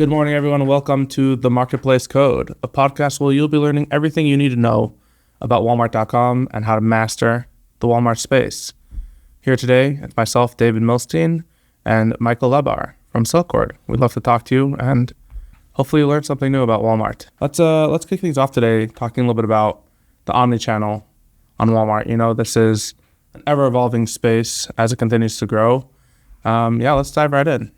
Good morning, everyone, and welcome to The Marketplace Code, a podcast where you'll be learning everything you need to know about Walmart.com and how to master the Walmart space. Here today, it's myself, David Milstein, and Michael Lebar from Silkcord. We'd love to talk to you and hopefully learn something new about Walmart. Let's kick things off today talking a little bit about the Omnichannel on Walmart. You know, this is an ever-evolving space as it continues to grow. Let's dive right in.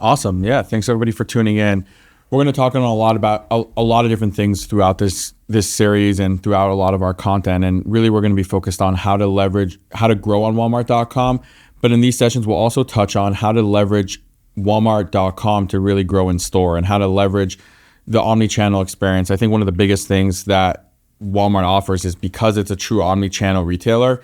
Awesome. Yeah. Thanks everybody for tuning in. We're going to talk on a lot about a lot of different things throughout this series and throughout a lot of our content. And really, we're going to be focused on how to grow on Walmart.com. But in these sessions, we'll also touch on how to leverage Walmart.com to really grow in store and how to leverage the omni-channel experience. I think one of the biggest things that Walmart offers is because it's a true omni-channel retailer,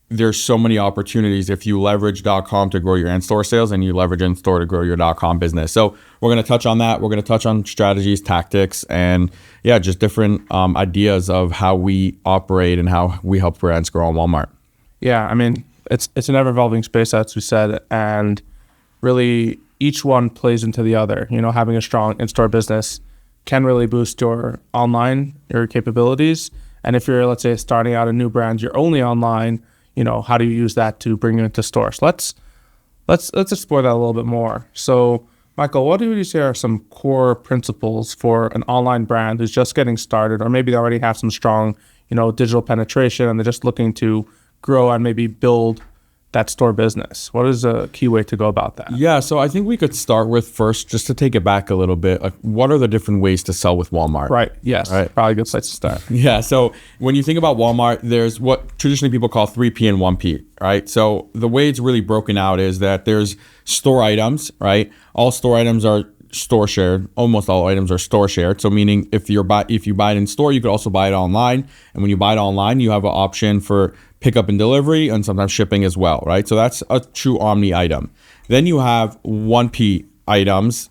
there's so many opportunities if you leverage .com to grow your in-store sales and you leverage in-store to grow your .com business. So we're going to touch on that. We're going to touch on strategies, tactics, and just different ideas of how we operate and how we help brands grow on Walmart. Yeah, I mean, it's an ever-evolving space, as we said, and really each one plays into the other. You know, having a strong in-store business can really boost your capabilities. And if you're, let's say, starting out a new brand, you're only online, you know, how do you use that to bring you into stores? Let's explore that a little bit more. So, Michael, what do you say are some core principles for an online brand who's just getting started, or maybe they already have some strong, digital penetration and they're just looking to grow and maybe build that store business? What is a key way to go about that? Yeah, so I think we could start with first, just to take it back a little bit, like what are the different ways to sell with Walmart? Right, yes, right. Probably a good place to start. Yeah, so when you think about Walmart, there's what traditionally people call 3P and 1P, right? So the way it's really broken out is that there's store items, right? All store items are store shared. Almost all items are store shared. So meaning if you buy it in store, you could also buy it online. And when you buy it online, you have an option for pickup and delivery and sometimes shipping as well, right? So that's a true omni item. Then you have 1P items,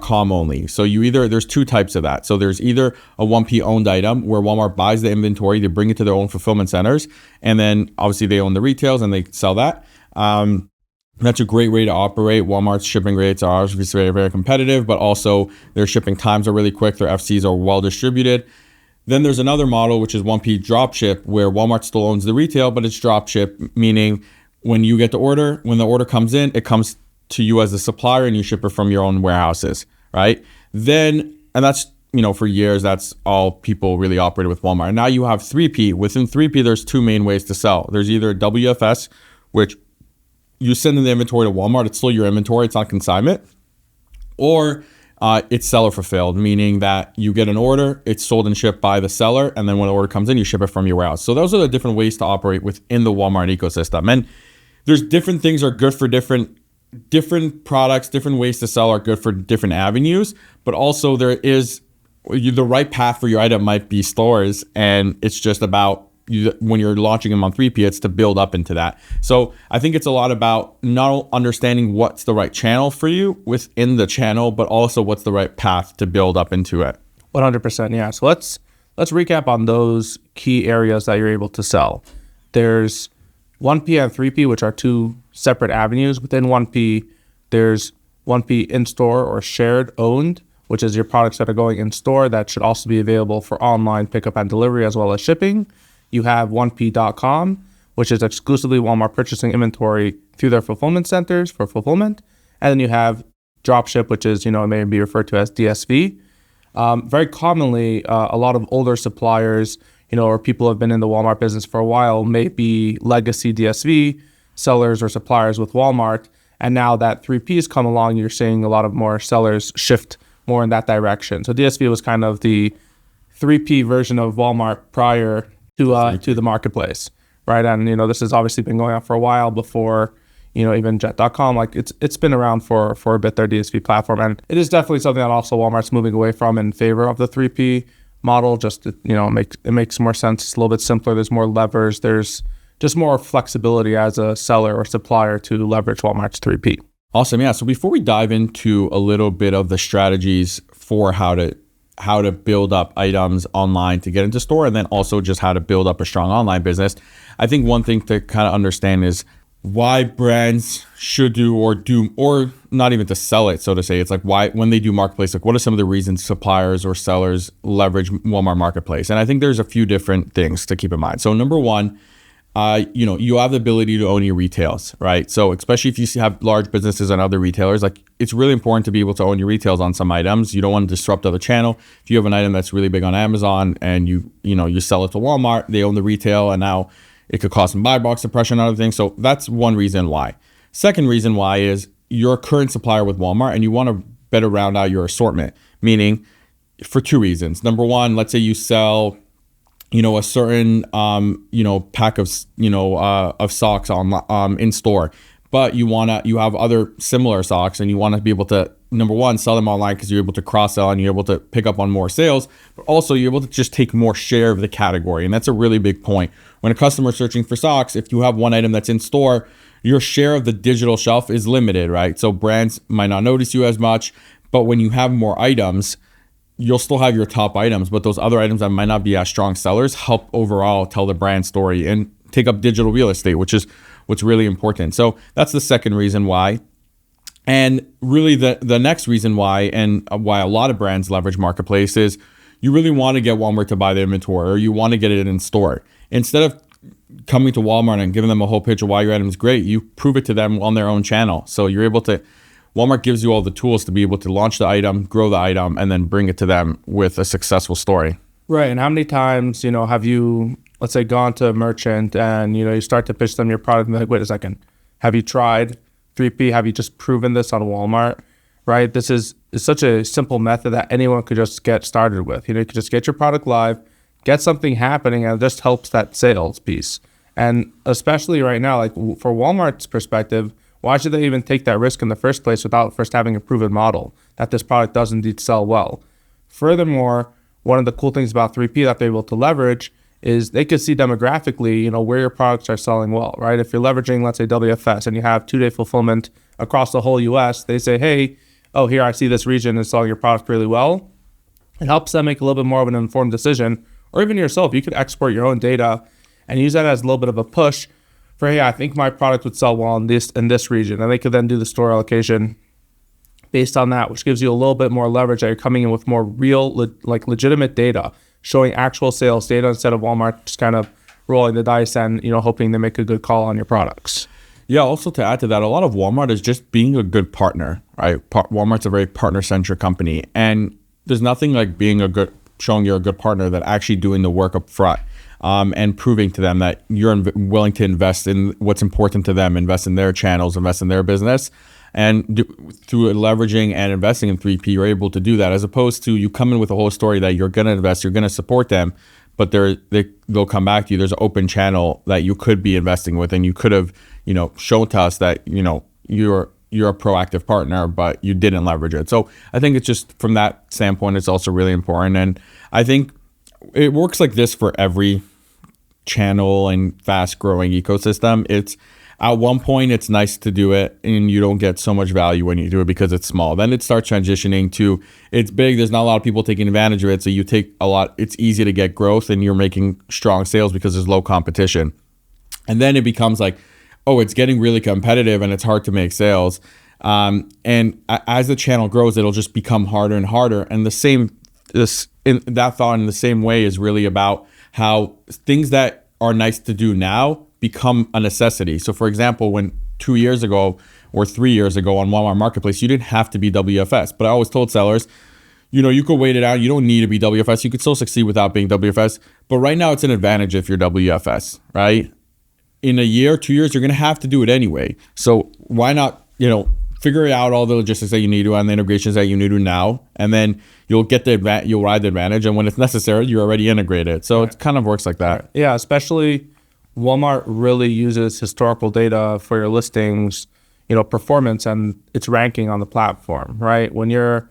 .com only. So there's two types of that. So there's either a 1P owned item where Walmart buys the inventory, they bring it to their own fulfillment centers, and then obviously they own the retails and they sell that. That's a great way to operate. Walmart's shipping rates are obviously very, very competitive, but also their shipping times are really quick. Their FCs are well distributed. Then there's another model, which is 1P dropship, where Walmart still owns the retail, but it's dropship, meaning when you get the order, when the order comes in, it comes to you as a supplier and you ship it from your own warehouses, right? And that's, for years, that's all people really operated with Walmart. And now you have 3P. Within 3P, there's two main ways to sell. There's either WFS, which you send in the inventory to Walmart, it's still your inventory, it's not consignment, or it's seller fulfilled, meaning that you get an order, it's sold and shipped by the seller, and then when the order comes in, you ship it from your warehouse. So those are the different ways to operate within the Walmart ecosystem. And there's different things are good for different products, different ways to sell are good for different avenues, but also there is the right path for your item might be stores, and it's just about when you're launching them on 3P, it's to build up into that. So I think it's a lot about not understanding what's the right channel for you within the channel, but also what's the right path to build up into it. 100%, yeah. So let's recap on those key areas that you're able to sell. There's 1P and 3P, which are two separate avenues. Within 1P, there's 1P in-store or shared owned, which is your products that are going in store that should also be available for online pickup and delivery as well as shipping. You have 1P.com, which is exclusively Walmart purchasing inventory through their fulfillment centers for fulfillment. And then you have dropship, which is, may be referred to as DSV. Very commonly, a lot of older suppliers, or people who have been in the Walmart business for a while may be legacy DSV sellers or suppliers with Walmart. And now that 3P has come along, you're seeing a lot of more sellers shift more in that direction. So DSV was kind of the 3P version of Walmart prior to the marketplace, right? And this has obviously been going on for a while before even Jet.com. Like it's been around for a bit, their DSV platform, and it is definitely something that also Walmart's moving away from in favor of the 3P model. Just it makes more sense. It's a little bit simpler. There's more levers. There's just more flexibility as a seller or supplier to leverage Walmart's 3P. Awesome, yeah. So before we dive into a little bit of the strategies for how to build up items online to get into store, and then also just how to build up a strong online business, I think one thing to kind of understand is why brands should do or not even to sell it, so to say. It's like why when they do marketplace, like what are some of the reasons suppliers or sellers leverage Walmart Marketplace? And I think there's a few different things to keep in mind. So number one, you have the ability to own your retails, right? So especially if you have large businesses and other retailers, like it's really important to be able to own your retails on some items. You don't want to disrupt other channel. If you have an item that's really big on Amazon and you sell it to Walmart, they own the retail, and now it could cause some buy box suppression and other things. So that's one reason why. Second reason why is you're a current supplier with Walmart and you want to better round out your assortment, meaning for two reasons. Number one, let's say you sell a certain pack of socks on in store, but you have other similar socks and you want to be able to, number one, sell them online because you're able to cross sell and you're able to pick up on more sales, but also you're able to just take more share of the category. And that's a really big point. When a customer is searching for socks, if you have one item that's in store, your share of the digital shelf is limited, right? So brands might not notice you as much, but when you have more items, you'll still have your top items, but those other items that might not be as strong sellers help overall tell the brand story and take up digital real estate, which is what's really important. So that's the second reason why. And really the next reason why, and why a lot of brands leverage Marketplace, is you really want to get Walmart to buy the inventory, or you want to get it in store. Instead of coming to Walmart and giving them a whole pitch of why your item is great, you prove it to them on their own channel. So you're able to, Walmart gives you all the tools to be able to launch the item, grow the item, and then bring it to them with a successful story. Right. And how many times, have you, let's say, gone to a merchant and, you start to pitch them your product and they're like, wait a second, have you tried 3P? Have you just proven this on Walmart? Right. This is such a simple method that anyone could just get started with. You could just get your product live, get something happening, and it just helps that sales piece. And especially right now, like for Walmart's perspective, why should they even take that risk in the first place without first having a proven model that this product does indeed sell well? Furthermore, one of the cool things about 3P that they're able to leverage is they could see demographically, where your products are selling well, right? If you're leveraging, let's say, WFS and you have 2-day fulfillment across the whole US, they say, hey, oh, here I see this region is selling your product really well. It helps them make a little bit more of an informed decision. Or even yourself, you could export your own data and use that as a little bit of a push for, hey, I think my product would sell well in this region. And they could then do the store allocation based on that, which gives you a little bit more leverage that you're coming in with more real, legitimate data, showing actual sales data instead of Walmart just kind of rolling the dice and, hoping they make a good call on your products. Yeah, also to add to that, a lot of Walmart is just being a good partner, right? Walmart's a very partner-centric company. And there's nothing like showing you're a good partner that actually doing the work up front. And proving to them that you're willing to invest in what's important to them, invest in their channels, invest in their business. And through leveraging and investing in 3P, you're able to do that, as opposed to you come in with a whole story that you're going to invest, you're going to support them, but they'll come back to you. There's an open channel that you could be investing with, and you could have, shown to us that, you're a proactive partner, but you didn't leverage it. So I think it's just from that standpoint, it's also really important. And I think it works like this for every channel and fast growing ecosystem. It's at one point it's nice to do it and you don't get so much value when you do it because it's small. Then it starts transitioning to it's big. There's not a lot of people taking advantage of it. So you take a lot, it's easy to get growth and you're making strong sales because there's low competition. And then it becomes like, oh, it's getting really competitive and it's hard to make sales. And as the channel grows, it'll just become harder and harder. And that thought in the same way is really about how things that are nice to do now become a necessity. So for example, when 2 years ago or 3 years ago on Walmart Marketplace, you didn't have to be WFS. But I always told sellers, you could wait it out. You don't need to be WFS. You could still succeed without being WFS. But right now it's an advantage if you're WFS, right? In a year, 2 years, you're going to have to do it anyway. So why not, figure out all the logistics that you need to and the integrations that you need to now, and then you'll ride the advantage. And when it's necessary, you're already integrated. So it kind of works like that. Yeah, especially Walmart really uses historical data for your listings, performance and its ranking on the platform, right? When you're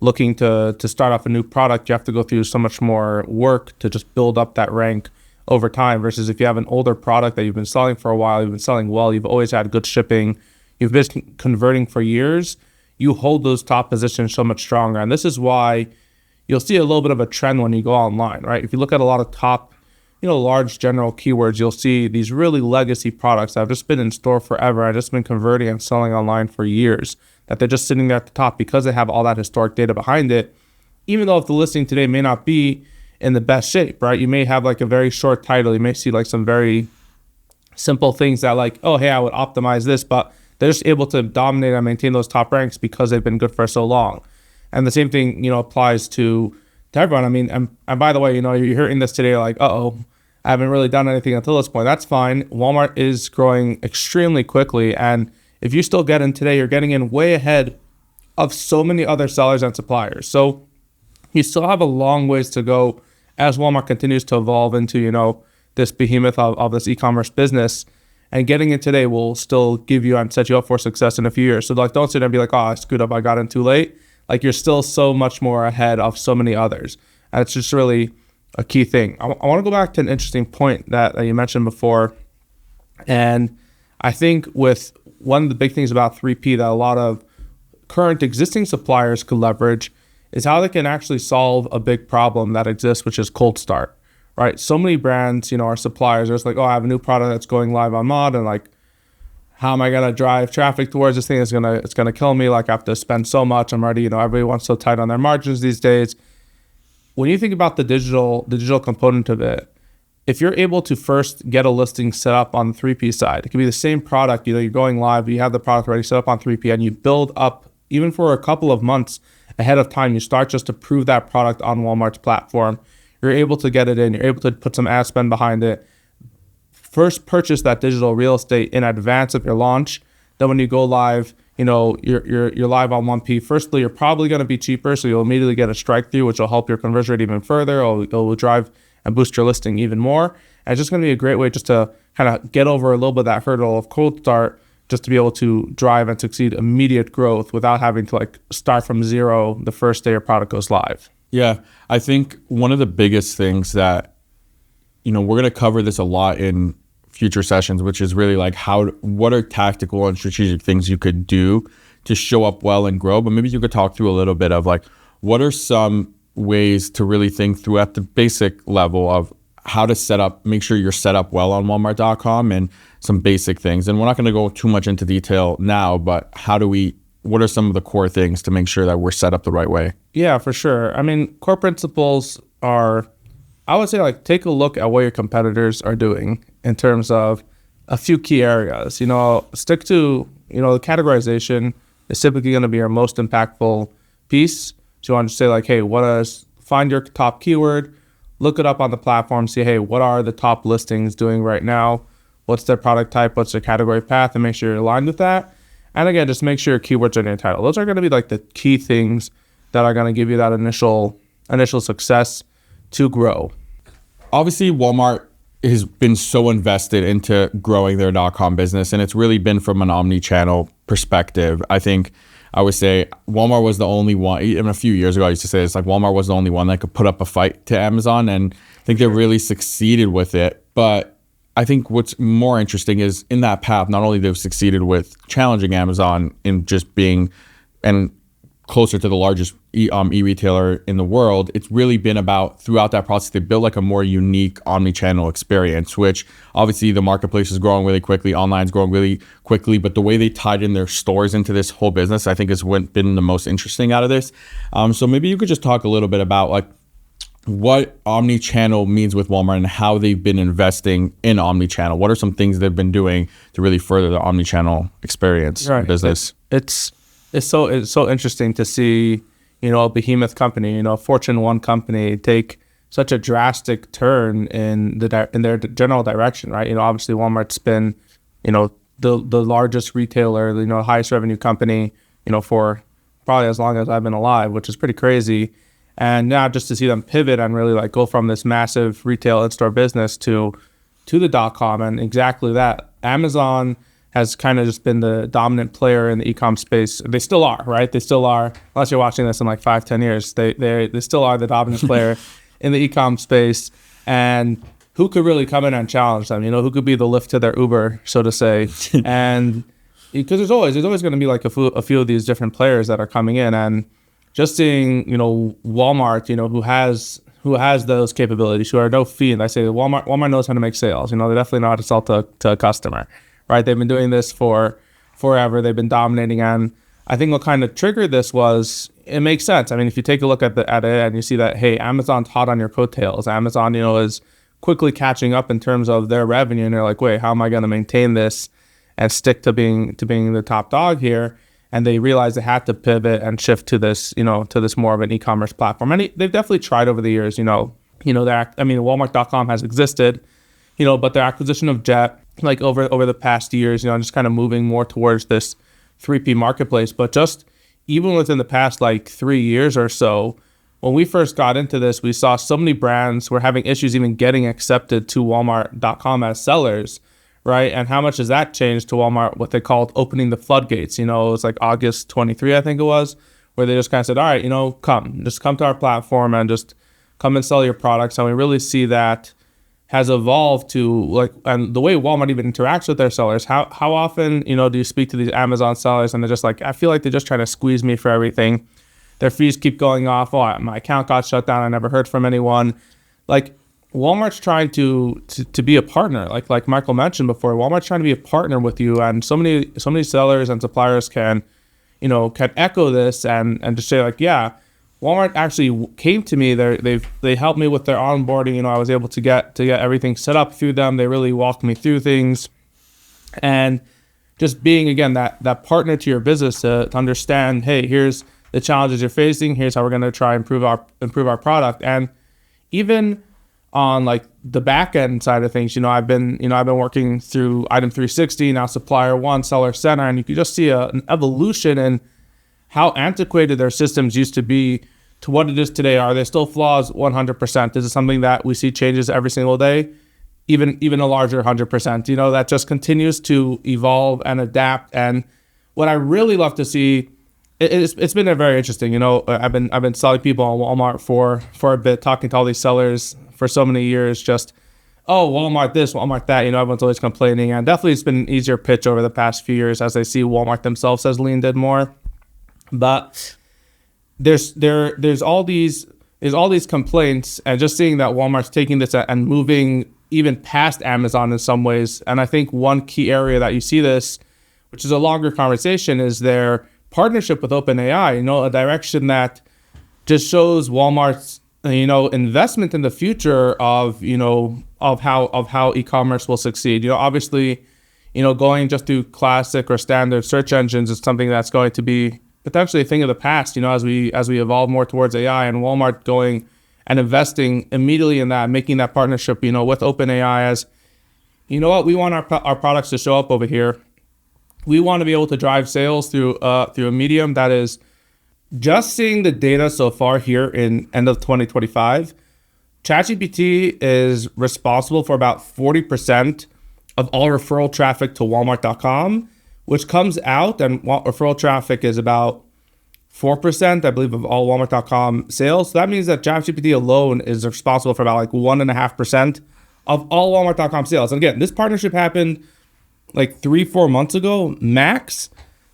looking to start off a new product, you have to go through so much more work to just build up that rank over time versus if you have an older product that you've been selling for a while, you've been selling well, you've always had good shipping, you've been converting for years, you hold those top positions so much stronger. And this is why you'll see a little bit of a trend when you go online, right? If you look at a lot of top large general keywords, you'll see these really legacy products that have just been in store forever and just been converting and selling online for years, that they're just sitting there at the top because they have all that historic data behind it. Even though if the listing today may not be in the best shape, right? You may have like a very short title. You may see like some very simple things that like, oh, hey, I would optimize this, but they're just able to dominate and maintain those top ranks because they've been good for so long. And the same thing, applies to everyone. I mean, and by the way, you're hearing this today, like, uh-oh, I haven't really done anything until this point. That's fine. Walmart is growing extremely quickly. And if you still get in today, you're getting in way ahead of so many other sellers and suppliers. So you still have a long ways to go as Walmart continues to evolve into, this behemoth of this e-commerce business. And getting in today will still give you and set you up for success in a few years. So like, don't sit there and be like, oh, I screwed up, I got in too late. Like, you're still so much more ahead of so many others. And it's just really a key thing. I want to go back to an interesting point that you mentioned before. And I think with one of the big things about 3P that a lot of current existing suppliers could leverage is how they can actually solve a big problem that exists, which is cold start, right? So many brands, our suppliers are just like, oh, I have a new product that's going live on Mod, and like, how am I gonna drive traffic towards this thing? It's gonna kill me. Like, I have to spend so much. I'm already, everyone's so tight on their margins these days. When you think about the digital component of it, if you're able to first get a listing set up on the 3P side, it could be the same product. You're going live, you have the product already set up on 3P, and you build up even for a couple of months ahead of time. You start just to prove that product on Walmart's platform. You're able to get it in. You're able to put some ad spend behind it. First purchase that digital real estate in advance of your launch. Then when you go live, you're live on 1P. Firstly, you're probably going to be cheaper, so you'll immediately get a strike through, which will help your conversion rate even further. It'll drive and boost your listing even more. And it's just going to be a great way just to kind of get over a little bit of that hurdle of cold start, just to be able to drive and succeed immediate growth without having to like start from zero the first day your product goes live. Yeah, I think one of the biggest things that, we're going to cover this a lot in future sessions, which is really like what are tactical and strategic things you could do to show up well and grow. But maybe you could talk through a little bit of like, what are some ways to really think through at the basic level of how to make sure you're set up well on Walmart.com and some basic things. And we're not going to go too much into detail now, but what are some of the core things to make sure that we're set up the right way? Yeah, for sure. I mean, core principles are, I would say, like, take a look at what your competitors are doing in terms of a few key areas. Stick to, the categorization is typically going to be your most impactful piece. So you want to say like, hey, find your top keyword, look it up on the platform, see, hey, what are the top listings doing right now? What's their product type? What's their category path? And make sure you're aligned with that. And again, just make sure your keywords are in your title. Those are going to be like the key things that are going to give you that initial success to grow. Obviously, Walmart has been so invested into growing their .com business, and it's really been from an omni-channel perspective. I think I would say Walmart was the only one, even a few years ago, I used to say it's like Walmart was the only one that could put up a fight to Amazon, and I think they really succeeded with it. But I think what's more interesting is in that path, not only they've succeeded with challenging Amazon in just being and closer to the largest e-retailer in the world, it's really been about throughout that process, they built like a more unique omni-channel experience, which obviously the marketplace is growing really quickly, online's growing really quickly, but the way they tied in their stores into this whole business, I think has been the most interesting out of this. So maybe you could just talk a little bit about like what omni-channel means with Walmart and how they've been investing in omni-channel. What are some things they've been doing to really further the omni-channel experience business? It's so interesting to see, a behemoth company, a Fortune 1 company take such a drastic turn in their general direction, right? Obviously Walmart's been, the largest retailer, highest revenue company, for probably as long as I've been alive, which is pretty crazy. And now just to see them pivot and really like go from this massive retail in-store business to the .com, and exactly that. Amazon has kind of just been the dominant player in the e-com space. They still are, right? They still are, unless you're watching this in like 5-10 years, they still are the dominant player in the e-com space. And who could really come in and challenge them? Who could be the Lyft to their Uber, so to say? And because there's always going to be like a few of these different players that are coming in, and just seeing, Walmart, who who has those capabilities, who are no fiend. I say Walmart knows how to make sales. They definitely know how to sell to a customer, right? They've been doing this for forever. They've been dominating. And I think what kind of triggered this was, it makes sense. I mean, if you take a look at it and you see that, hey, Amazon's hot on your coattails. Amazon, is quickly catching up in terms of their revenue. And they're like, wait, how am I going to maintain this and stick to being the top dog here? And they realized they had to pivot and shift to this, to this more of an e-commerce platform. And they've definitely tried over the years, Walmart.com has existed, but their acquisition of Jet, like over the past years, just kind of moving more towards this 3P marketplace. But just even within the past like 3 years or so, when we first got into this, we saw so many brands were having issues even getting accepted to Walmart.com as sellers. Right. And how much has that changed to Walmart, what they called opening the floodgates? It was like August 23, I think it was, where they just kind of said, all right, come to our platform and just come and sell your products. And we really see that has evolved to and the way Walmart even interacts with their sellers. How often, do you speak to these Amazon sellers and they're just like, I feel like they're just trying to squeeze me for everything. Their fees keep going off. Oh, my account got shut down. I never heard from anyone. Walmart's trying to be a partner, like Michael mentioned before. Walmart's trying to be a partner with you, and so many sellers and suppliers can echo this and just say yeah, Walmart actually came to me. They helped me with their onboarding. I was able to get everything set up through them. They really walked me through things, and just being again that partner to your business to understand, hey, here's the challenges you're facing. Here's how we're going to try and improve our product, and even on the back end side of things, I've been working through Item 360, now Supplier One, Seller Center, and you can just see an evolution in how antiquated their systems used to be to what it is today. Are there still flaws? 100%. Is it something that we see changes every single day? Even a larger 100%. That just continues to evolve and adapt. And what I really love to see, it's been very interesting. I've been selling people on Walmart for a bit, talking to all these sellers for so many years, just, oh, Walmart this, Walmart that, everyone's always complaining. And definitely it's been an easier pitch over the past few years as they see Walmart themselves has leaned in more. But there's all these complaints, and just seeing that Walmart's taking this and moving even past Amazon in some ways. And I think one key area that you see this, which is a longer conversation, is their partnership with OpenAI, a direction that just shows Walmart's investment in the future of how e-commerce will succeed. Obviously, going just through classic or standard search engines is something that's going to be potentially a thing of the past, as we evolve more towards AI, and Walmart going and investing immediately in that, making that partnership, with OpenAI as, we want our products to show up over here. We want to be able to drive sales through a medium that is. Just seeing the data so far here in end of 2025, ChatGPT is responsible for about 40% of all referral traffic to Walmart.com, which comes out, and referral traffic is about 4%, I believe, of all Walmart.com sales. So that means that ChatGPT alone is responsible for about 1.5% of all Walmart.com sales. And again, this partnership happened 3-4 months ago, max.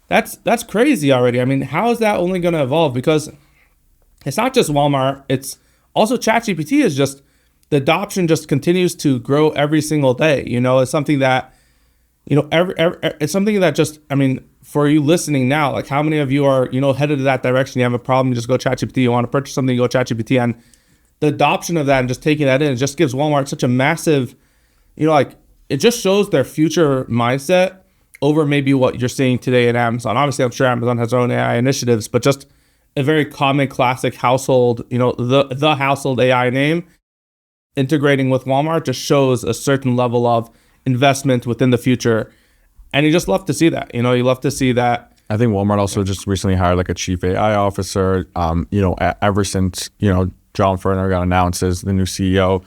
That's crazy already. I mean, how is that only going to evolve? Because it's not just Walmart, it's also ChatGPT is just, the adoption just continues to grow every single day. It's something that, it's something that just, I mean, for you listening now, how many of you are, headed to that direction? You have a problem, you just go ChatGPT. You want to purchase something, you go ChatGPT. And the adoption of that and just taking that in, it just gives Walmart such a massive, it just shows their future mindset over maybe what you're seeing today in Amazon. Obviously, I'm sure Amazon has their own AI initiatives, but just a very common classic household, the household AI name integrating with Walmart just shows a certain level of investment within the future. And you just love to see that. You love to see that. I think Walmart also just recently hired a chief AI officer. Ever since, John Furner got announced as the new CEO,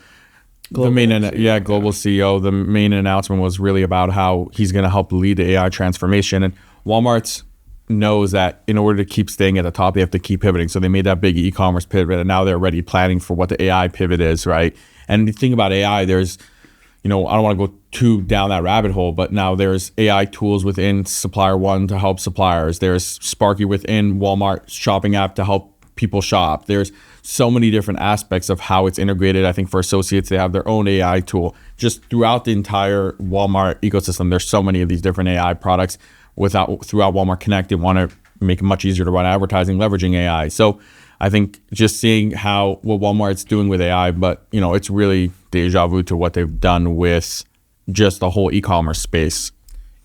global CEO. The main announcement was really about how he's going to help lead the AI transformation. And Walmart knows that in order to keep staying at the top, they have to keep pivoting. So they made that big e-commerce pivot, and now they're already planning for what the AI pivot is, right? And the thing about AI, there's, I don't want to go too down that rabbit hole, but now there's AI tools within Supplier One to help suppliers. There's Sparky within Walmart shopping app to help people shop. There's so many different aspects of how it's integrated. I think for associates, they have their own AI tool. Just throughout the entire Walmart ecosystem, there's so many of these different AI products throughout Walmart Connect. They want to make it much easier to run advertising, leveraging AI. So I think just seeing what Walmart's doing with AI, but it's really deja vu to what they've done with just the whole e-commerce space.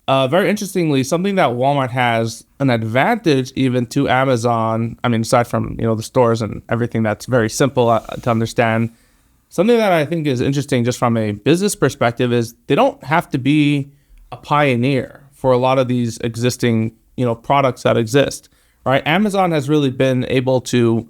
Very interestingly, something that Walmart has an advantage even to Amazon, I mean, aside from, the stores and everything that's very simple to understand, something that I think is interesting just from a business perspective is they don't have to be a pioneer for a lot of these existing, products that exist, right? Amazon has really been able to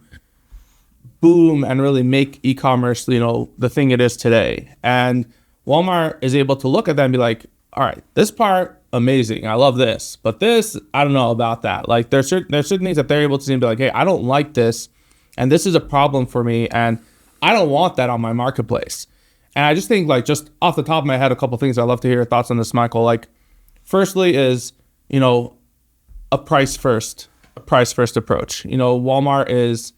boom and really make e-commerce, the thing it is today. And Walmart is able to look at that and be like, all right, this part, amazing. I love this, but this, I don't know about that. Like there's certain things that they're able to see and be like, hey, I don't like this, and this is a problem for me, and I don't want that on my marketplace. And I just think, like, just off the top of my head, a couple things I'd love to hear your thoughts on this, Michael. Like, firstly is, a price first approach. Walmart is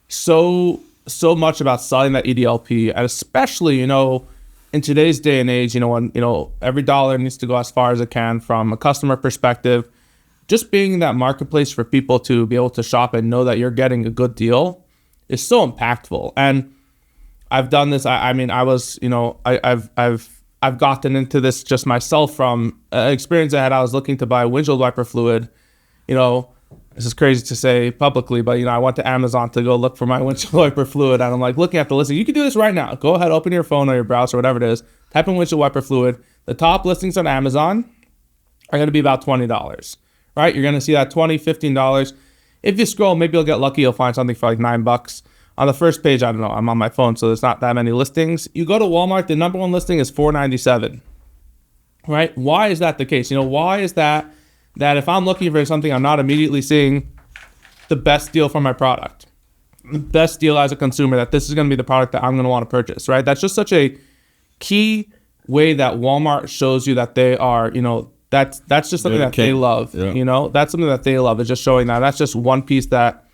so much about selling that EDLP, and especially, in today's day and age, when, every dollar needs to go as far as it can from a customer perspective, just being in that marketplace for people to be able to shop and know that you're getting a good deal is so impactful. And I've done this. I've gotten into this just myself from an experience I had. I was looking to buy windshield wiper fluid. This is crazy to say publicly, but I went to Amazon to go look for my windshield wiper fluid, and I'm like looking at the listing. You can do this right now. Go ahead, open your phone or your browser, whatever it is. Type in windshield wiper fluid. The top listings on Amazon are going to be about $20, right? You're going to see that $20, $15. If you scroll, maybe you'll get lucky. You'll find something for like $9. On the first page, I don't know. I'm on my phone, so there's not that many listings. You go to Walmart, the number one listing is $4.97, right? Why is that the case? Why is that if I'm looking for something, I'm not immediately seeing the best deal for my product, the best deal as a consumer, that this is going to be the product that I'm going to want to purchase, right? That's just such a key way that Walmart shows you that they are, that's just something that they love, that's something that they love, is just showing that. That's just one piece that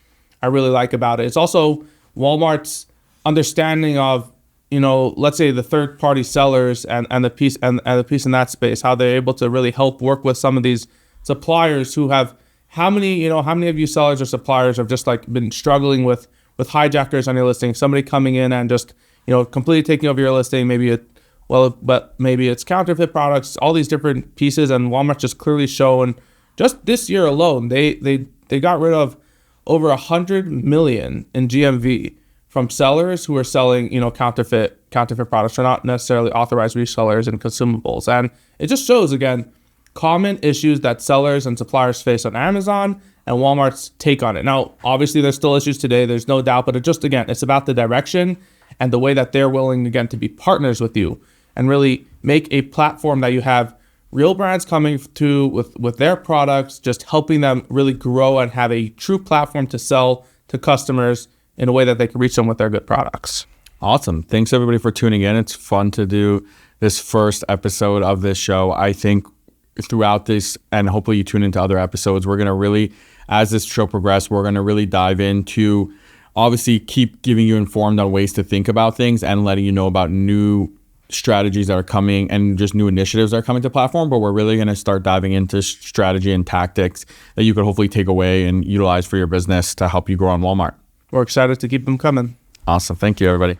I really like about it. It's also Walmart's understanding of, let's say the third party sellers and the piece and the piece in that space, how they're able to really help work with some of these suppliers who have, how many of you sellers or suppliers have just like been struggling with hijackers on your listing, somebody coming in and just, completely taking over your listing, maybe it's counterfeit products, all these different pieces. And Walmart just clearly showing, just this year alone, they got rid of over 100 million in GMV from sellers who are selling, counterfeit products, or not necessarily authorized resellers and consumables. And it just shows, again, common issues that sellers and suppliers face on Amazon and Walmart's take on it. Now, obviously, there's still issues today, there's no doubt, but it's about the direction and the way that they're willing, again, to be partners with you and really make a platform that you have real brands coming to with their products, just helping them really grow and have a true platform to sell to customers in a way that they can reach them with their good products. Awesome. Thanks, everybody, for tuning in. It's fun to do this first episode of this show. I think throughout this, and hopefully you tune into other episodes, we're going to really, as this show progresses, we're going to really dive into, obviously, keep giving you informed on ways to think about things and letting you know about new strategies that are coming and just new initiatives that are coming to platform. But we're really going to start diving into strategy and tactics that you could hopefully take away and utilize for your business to help you grow on Walmart. We're excited to keep them coming. Awesome. Thank you, everybody.